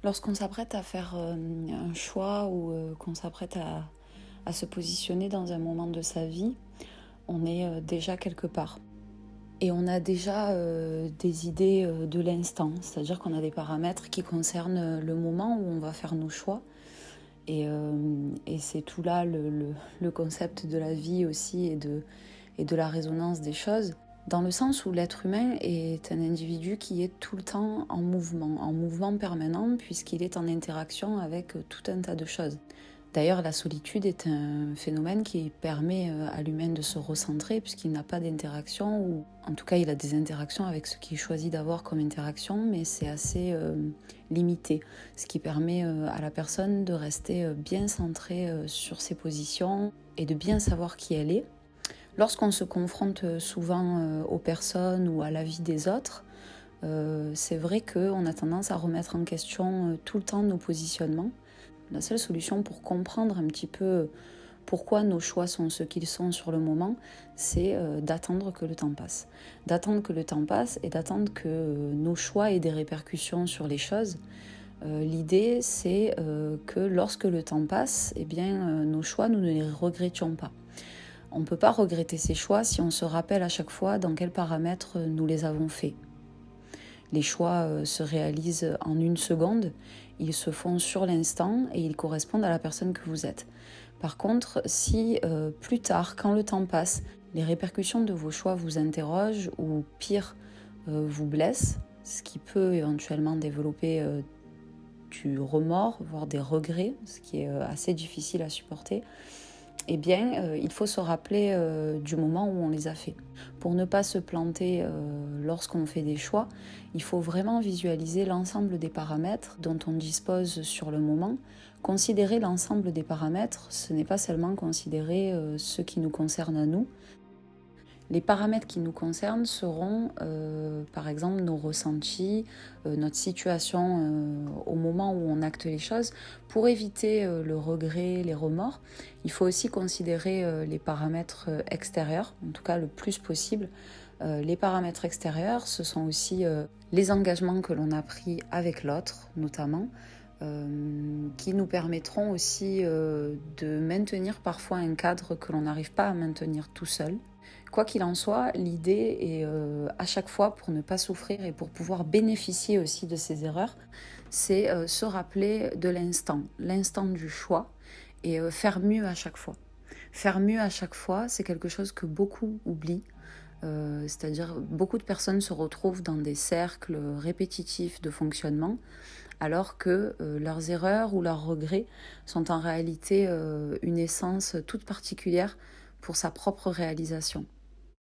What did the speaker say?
Lorsqu'on s'apprête à faire un choix ou qu'on s'apprête à se positionner dans un moment de sa vie, on est déjà quelque part. Et on a déjà des idées de l'instant, c'est-à-dire qu'on a des paramètres qui concernent le moment où on va faire nos choix. Et c'est tout là le concept de la vie aussi et de la résonance des choses, dans le sens où l'être humain est un individu qui est tout le temps en mouvement permanent, puisqu'il est en interaction avec tout un tas de choses. D'ailleurs, la solitude est un phénomène qui permet à l'humain de se recentrer, puisqu'il n'a pas d'interaction, ou en tout cas il a des interactions avec ce qu'il choisit d'avoir comme interaction, mais c'est assez limité, ce qui permet à la personne de rester bien centrée sur ses positions et de bien savoir qui elle est. Lorsqu'on se confronte souvent aux personnes ou à la vie des autres, c'est vrai qu'on a tendance à remettre en question tout le temps nos positionnements. La seule solution pour comprendre un petit peu pourquoi nos choix sont ce qu'ils sont sur le moment, c'est d'attendre que le temps passe. D'attendre que le temps passe et d'attendre que nos choix aient des répercussions sur les choses. L'idée, c'est que lorsque le temps passe, eh bien, nos choix, nous ne les regrettions pas. On ne peut pas regretter ses choix si on se rappelle à chaque fois dans quels paramètres nous les avons faits. Les choix se réalisent en une seconde, ils se font sur l'instant et ils correspondent à la personne que vous êtes. Par contre, si plus tard, quand le temps passe, les répercussions de vos choix vous interrogent ou pire, vous blessent, ce qui peut éventuellement développer du remords, voire des regrets, ce qui est assez difficile à supporter, eh bien, il faut se rappeler du moment où on les a faits. Pour ne pas se planter lorsqu'on fait des choix, il faut vraiment visualiser l'ensemble des paramètres dont on dispose sur le moment. Considérer l'ensemble des paramètres, ce n'est pas seulement considérer ce qui nous concerne à nous. Les paramètres qui nous concernent seront, par exemple, nos ressentis, notre situation au moment où on acte les choses. Pour éviter le regret, les remords, il faut aussi considérer les paramètres extérieurs, en tout cas le plus possible. Les paramètres extérieurs, ce sont aussi les engagements que l'on a pris avec l'autre, notamment, qui nous permettront aussi de maintenir parfois un cadre que l'on n'arrive pas à maintenir tout seul. Quoi qu'il en soit, l'idée est à chaque fois, pour ne pas souffrir et pour pouvoir bénéficier aussi de ces erreurs, c'est se rappeler de l'instant du choix et faire mieux à chaque fois. Faire mieux à chaque fois, c'est quelque chose que beaucoup oublient. C'est-à-dire beaucoup de personnes se retrouvent dans des cercles répétitifs de fonctionnement alors que leurs erreurs ou leurs regrets sont en réalité une essence toute particulière pour sa propre réalisation.